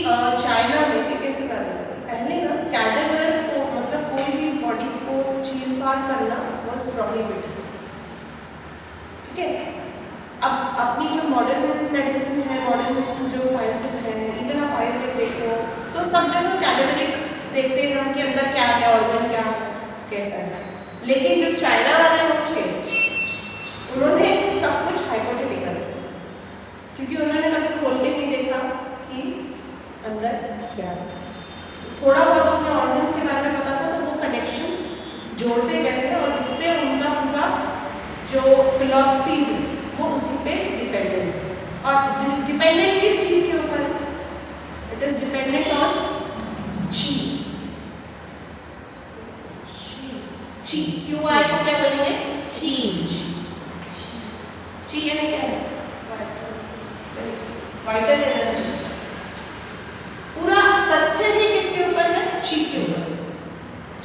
China में एक ऐसी बात है, पहले ना कैडेवर को मतलब कोई भी बॉडी को चीर-फाड़ करना वाज प्रोहिबिटेड, ठीक है। अब अपनी जो मॉडर्न मेडिसिन है, मॉडर्न जो साइंसेस हैं, इवन आप आयुर्वेद देखो तो सब जगह कैडेवरिक देखते हैं हम कि अंदर क्या है, ऑर्गन क्या कैसा है। लेकिन जो चाइना वाले लोग थे उन्होंने सब कुछ हाइपोथेटिकल, क्योंकि उन्होंने कभी खोल के नहीं देखा कि अंदर क्या है। थोड़ा बहुत उन्हें ऑर्गन्स के बारे में पता था तो वो कनेक्शंस जोड़ते गए थे और इस पे उनका पूरा जो फिलॉसफीज है वो उसी पे डिपेंडेंट है। और डिपेंडेंट किस चीज़ के ऊपर है? इट इज डिपेंडेंट ऑन ची। ची क्यू आई को क्या बोलेंगे? चीज। ची यानी क्या है? Vital energy. पूरा तथ्य ही किसके ऊपर है? ची के ऊपर।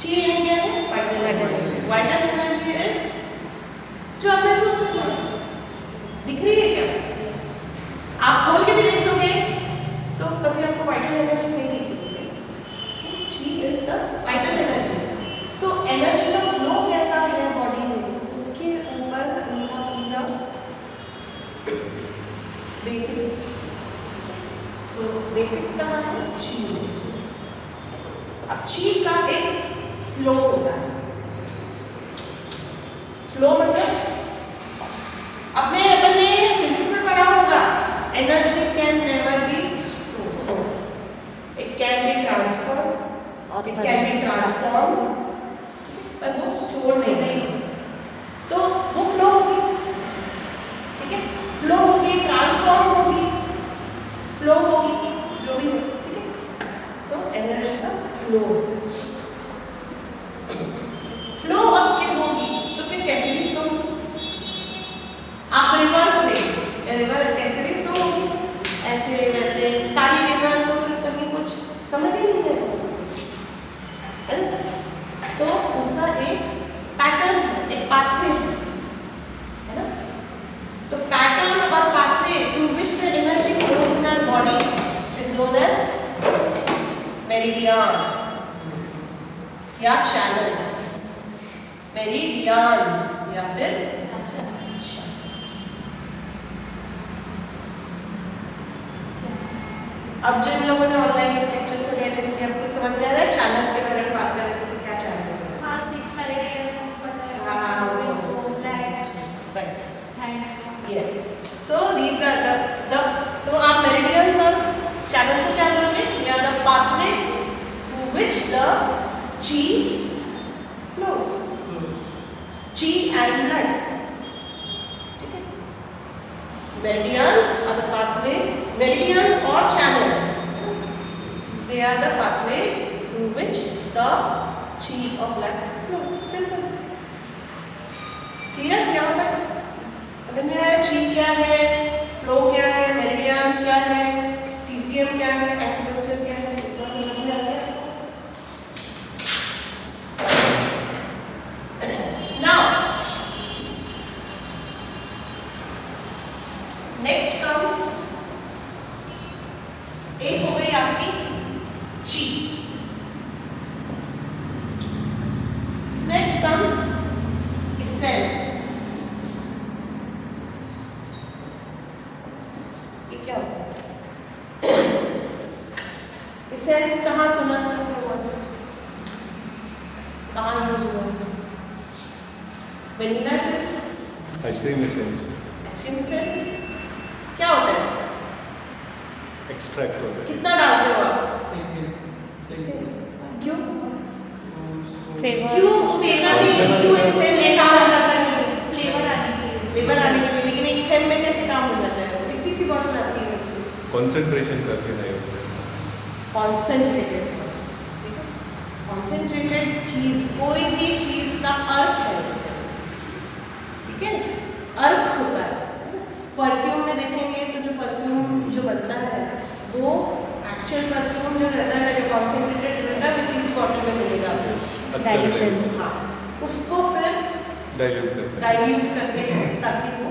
ची यानी क्या है? Vital energy. Vital energy is जो आपने सोचा दिख रही है क्या? आप खोल के भी देख लोगे तो कभी आपको वाइटल एनर्जी नहीं दिखेगी। ची इज द वाइटल एनर्जी। तो एनर्जी का फ्लो कैसा है बॉडी में उसके ऊपर उनका पूरा बेसिस। सो बेसिक्स कहाँ है? ची। अब ची का एक फ्लो होता है। फ्लो मतलब अपने फिजिक्स में पढ़ा होगा, energy can never be stored, it can be transferred, it can be transform, पर वो स्टोर नहीं है। तो वो फ्लो होगी, ठीक है, फ्लो होगी, ट्रांसफॉर्म होगी, फ्लो होगी, जो भी है, ठीक है। सो एनर्जी का फ्लो अब क्या होगी तो फिर कैसे भी फ्लो होगी। आप रिवर को देखिए, रिवर कैसे भी फ्लो होगी, ऐसे वैसे सारी रिवर्स तो फिर कहीं कुछ समझ ही नहीं है ना। तो उसका एक पैटर्न है, एक पाथवे है ना। तो पैटर्न और pathway through which the energy flows in our body is known as meridian या चैनल्स। मेरिडियंस या फिर अब जिन लोगों ने ऑनलाइन लेक्चर्स को अटेंड किया आपको समझ में आ रहा है चैनल्स के बारे में बात कर रहे थे क्या चैनल्स हैं? हाँ, 6 मेरिडियंस पता है। हाँ, right, yes. So these are the तो आप मेरिडियंस और चैनल्स को क्या बोलोगे? They are the pathway through which the chi flows, chi and blood, ठीक है। Meridians are the pathways, meridians और channels, they are the pathways through which the chi or blood flow. Simple. Clear? क्या होता है? समझ में आया? chi क्या है? flow क्या है? meridians क्या है? TCM क्या है? acupuncture क्या है? इतना समझ में आ गया? Now, next comes एक हो गई आपकी ची। Next comes essence. ये क्या होता है? इसेंस कहाँ सुना था? कहाँ यूज हुआ? Vanilla essence, ice cream essence, ice cream essence क्या होता है? एक्सट्रैक्ट होता है। कितना डालते हो आप? क्यों? क्यों में काम हो जाता है? फ्लेवर आने के लिए। फ्लेवर आने के लिए, लेकिन एक थेम में कैसे काम हो जाता है? इतनी सी बॉटल आती है उसकी। कंसंट्रेशन करके नहीं होता है। कॉन्सेंट्रेटेड, ठीक है। कॉन्सेंट्रेटेड चीज, कोई भी चीज का अर्थ है उसका, ठीक है, अर्थ होता है। परफ्यूम में देखेंगे तो जो परफ्यूम जो बनता है वो एक्चुअल परफ्यूम जो रहता है, जो कॉन्सेंट्रेटेड रहता है, वो किसी बॉटल में मिलेगा आपको। डाइल्यूशन। हाँ, उसको फिर डाइल्यूट करते हैं ताकि वो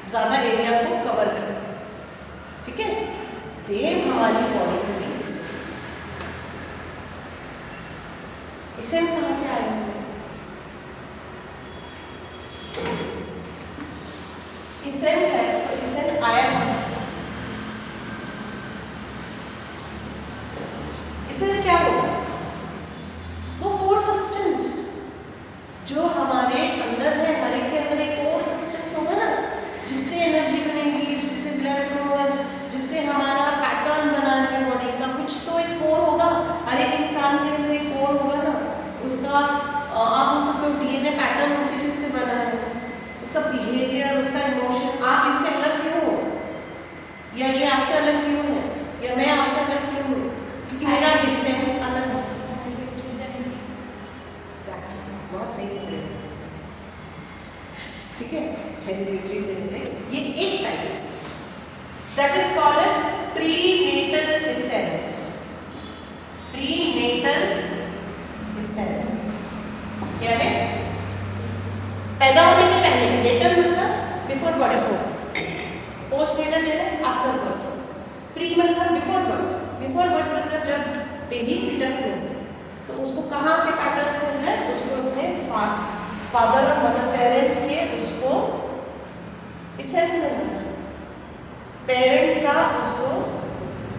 ज़्यादा एरिया को कवर करे, ठीक है। सेम हमारी बॉडी में भी एसेंस कहाँ से आए होंगे? एसेंस है तो एसेंस आया कहाँ से? एसेंस क्या होगा? वो कोर सब्सटेंस जो हमारे अंदर है, हर एक के अंदर एक कोर सब्सटेंस होगा ना, जिससे एनर्जी बनेगी, जिससे ब्लड फ्लो होगा, जिससे हमारा पैटर्न बना है बॉडी का, कुछ तो एक कोर होगा। हर एक इंसान के अंदर एक कोर होगा ना, उसका आप बोल सकते हो डीएनए पैटर्न उसी चीज से बना है, उसका बिहेवियर, उसका इमोशन। आप इनसे अलग क्यों हो, या ये आपसे अलग क्यों है, या मैं आपसे अलग क्यों हूँ? क्योंकि मेरा एसेंस अलग है। बहुत सही कह रहे हैं, ठीक है। हेरिडिटरी जेनेटिक्स ये एक टाइप है, that is called as prenatal essence. Prenatal essence यानी पैदा होने के पहले, नेटल मतलब बिफोर बर्थ, पोस्ट नेटल यानी आफ्टर बर्थ, प्री मतलब बिफोर बर्थ। बिफोर बर्थ मतलब जब बेबी फिटस में तो उसको कहाँ के पैटर्न्स मिल रहे हैं, उसको अपने फादर और मदर पेरेंट्स के उसको एसेंस मिल रहा है, पेरेंट्स का उसको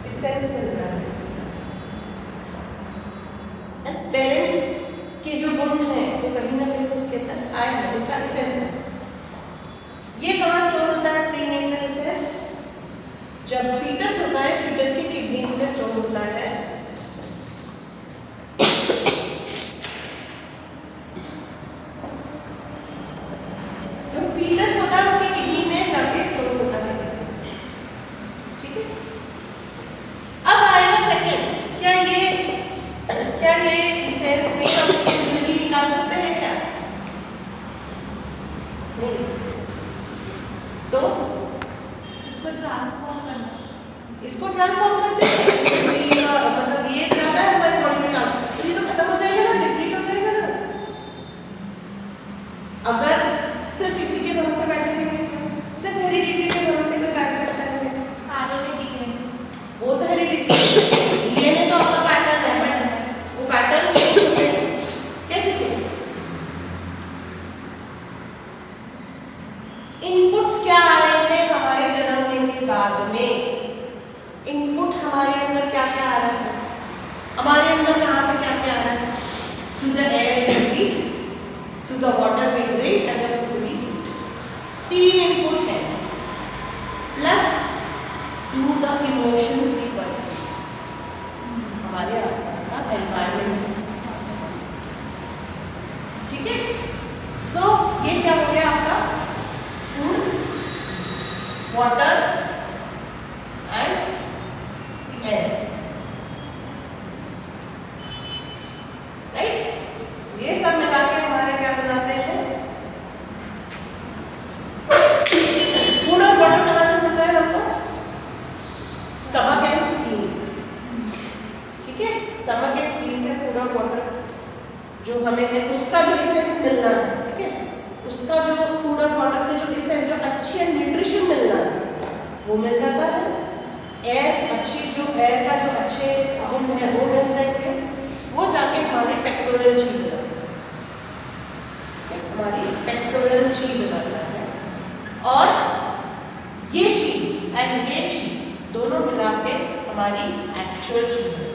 एसेंस मिल रहा है। पेरेंट्स के जो गुण हैं वो कहीं ना कहीं उसके अंदर आए हैं, उनका एसेंस है। ये कहाँ स्टोर होता है प्रीनेटल एसेंस? जब फीटस होता है, फीटस की किडनीज में स्टोर होता है। जो फीटस होता है उसकी किडनी में जाके स्टोर होता है एसेंस, ठीक है। अब आएगा सेकंड, क्या ये एसेंस में हम जिंदगी निकाल सकते हैं क्या? नहीं। तो इसको ट्रांसफॉर्म करना, इसको ट्रांसफॉर्म करते हैं मतलब ये जाता है हमारी बॉडी में ट्रांसफॉर्म, तो ये तो खत्म हो जाएगा ना, डिप्लीट हो जाएगा ना। अगर सिर्फ इसी के भरोसे बैठे रहेंगे, सिर्फ हेरिडिटी के भरोसे कोई कार्य करता है, वो तो हेरिडिटी, ये तो आपका पैटर्न है, वो पैटर्न चेंज होते हैं। कैसे चेंज? इनपुट्स क्या आ रहे हैं हमारे जन्मने के बाद में? इनपुट हमारे अंदर क्या क्या आ रहा है? हमारे अंदर कहाँ से क्या क्या आ रहा है? Through the air we breathe, through the water we drink and the food we eat. 3 input है, plus through the emotions we perceive, हमारे आसपास का एनवायरनमेंट, ठीक है। सो ये क्या हो गया आपका? Food, water and air, right. ये सब मिला के हमारे क्या बनाते हैं? फूड और वाटर कहाँ से मिलता है हमको? स्टमक एंड स्प्लीन, ठीक है। स्टमक एंड स्प्लीन से फूड और वाटर जो हमें है उसका जो एसेंस मिलना है, ठीक है। उसका जो फूड और वाटर से जो एसेंस, जो अच्छी न्यूट्रिशन मिलना है वो मिल जाता है। एयर, अच्छी जो एयर का जो अच्छे गुण है वो मिल जाएंगे, वो जाके हमारे पेक्टोरल चीज बनाता है, हमारी पेक्टोरल चीज बनाता है। और ये चीज एंड ये चीज दोनों मिला के हमारी एक्चुअल चीज है।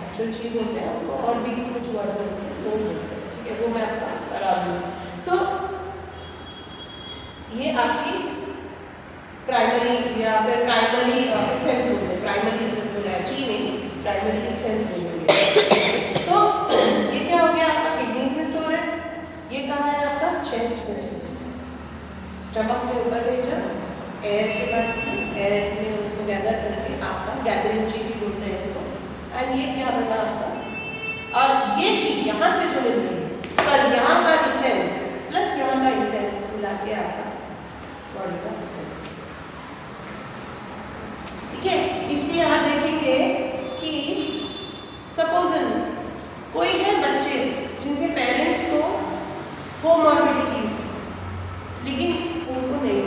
एक्चुअल चीज होते हैं, उसको और भी कुछ वर्ड है उसके वो बोलते हैं, ठीक है, वो मैं आपका करा दूँगी। सो ये आपकी प्राइमरी या फिर प्राइमरी एसेंस बोलते हैं, प्राइमरी एसेंस बोला है, ची नहीं, प्राइमरी एसेंस बोलेंगे। तो ये क्या हो गया आपका? किडनीज में स्टोर है। ये कहाँ है आपका? चेस्ट में, स्टमक के ऊपर भेजा, एयर के पास, एयर में उसको गैदर करके आपका गैदरिंग ची भी बोलते हैं इसको। एंड ये क्या बना आपका? और ये चीज यहाँ से जो मिल रही है, सर यहाँ का एसेंस प्लस यहाँ का एसेंस मिला के आपका बॉडी का एसेंस, ठीक है। इसलिए आप देखेंगे कि सपोज कोई है बच्चे जिनके पेरेंट्स को कोमॉर्बिडिटीज लेकिन उनको नहीं,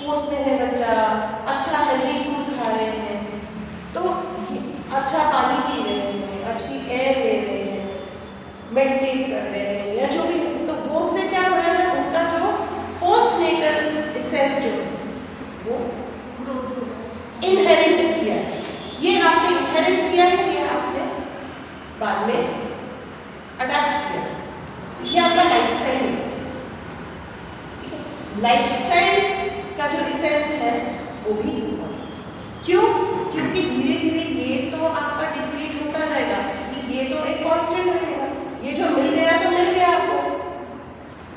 स्पोर्ट्स में है बच्चा, अच्छा हेल्दी फूड खा रहे हैं, तो अच्छा पानी पी रहे हैं, अच्छी एयर ले रहे हैं, मेडिटेट कर रहे हैं या जो भी, तो वो से क्या हो रहा है, उनका जो पोस्ट नेटल एसेंस जो वो ग्रोथ होगा। इनहेरिट किया है, ये आपने इनहेरिट किया है, ये आपने बाद में अडैप्ट किया, ये आपका लाइफस्टाइल है। ठीक है, लाइफस्टाइल का जो एसेंस है वो भी क्यों, क्योंकि धीरे धीरे ये तो आपका डिप्लीट होता जाएगा, क्योंकि ये तो एक कांस्टेंट रहेगा, ये जो मिल गया तो मिल गया आपको।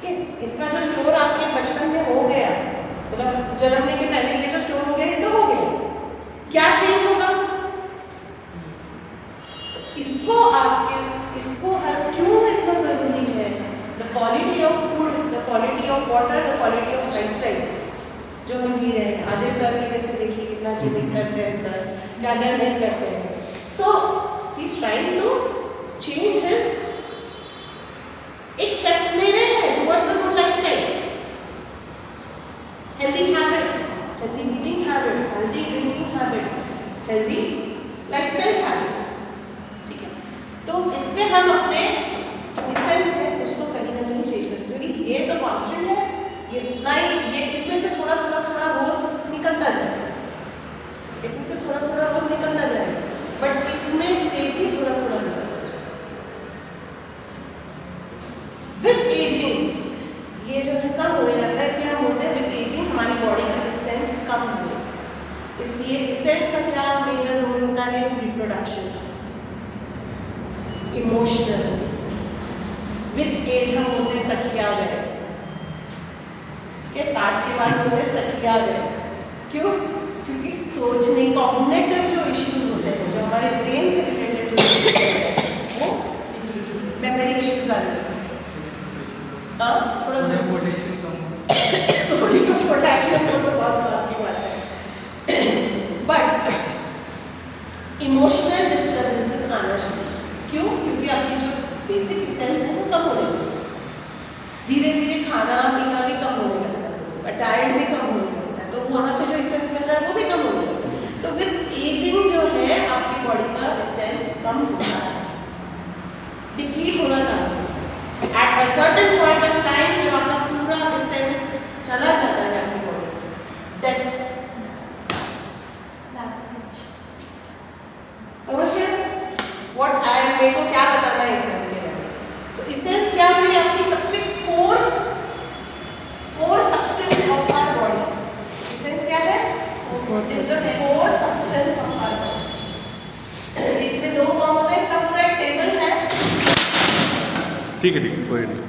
ठीक है, इसका जो स्टोर आपके बचपन में हो गया, मतलब जन्मने के पहले ये जो स्टोर हो गया ये तो हो गया, क्या चेंज होगा, तो इसको हर क्यों इतना जरूरी है, the quality of food, the quality of water, the quality of lifestyle जो हम जी रहे हैं। अजय सर की जैसे देखिए कितना जिमिंग करते हैं सर, क्या क्या नहीं करते हैं, so he is trying to change his, एक स्टेप ले रहे हैं towards a good lifestyle, healthy habits, healthy eating habits, healthy drinking habits, healthy lifestyle habits. ठीक है, तो इससे हम अपने एसेंस है उसको कहीं ना कहीं चेंज कर सकते हैं, क्योंकि ये तो कांस्टेंट है, ये इतना ही, ये इसमें से थोड़ा थोड़ा थोड़ा रोज निकलता जाएगा, इसमें से थोड़ा थोड़ा रोज निकलता जाएगा, बट इसमें से भी थोड़ा थोड़ा निकलता जाएगा। विद एजिंग ये जो है कम होने लगता है, इसलिए हम बोलते हैं विद एजिंग हमारी बॉडी का एसेंस कम हो, इसलिए एसेंस का क्या मेजर रोल होता है, रिप्रोडक्शन, इमोशनल, विद एज हम बोलते हैं सखिया गए, के 60 के बाद बोलते हैं सखिया गए, क्यों, क्योंकि सोचने कॉग्निटिव जो इश्यूज होते हैं, जो हमारे ब्रेन से रिलेटेड जो issues होते हैं वो मेमोरी इश्यूज आ रहे हैं, हाँ थोड़ा पोटेशियम कम, सोडियम पोटेशियम वो तो बहुत बात की बात है, बट इमोशनल डिस्टर्बेंसेस आना शुरू, क्यों, क्योंकि आपकी जो बेसिक एसेंस है वो कम होने लगता है, धीरे धीरे खाना पीना भी कम होने लगता है, डाइट भी कम होने लगता है, तो वहाँ से जो एसेंस मिल रहा है वो भी कम होने लगता है, तो विद एजिंग जो है आपकी बॉडी का एसेंस कम होता है, डिप्लीट होना चाहता है, at a certain point of time जब आपका पूरा एसेंस चला जाता है आपकी बॉडी से, डेथ, समझ गए व्हाट आई, मेरे को क्या बताना है एसेंस के बारे में, तो एसेंस क्या हुई, आपकी सबसे core substance of our body, essence क्या है, is the core substance of our body, इसमें दो फॉर्म होते हैं, इसका पूरा एक टेबल है, ठीक है कोई नहीं।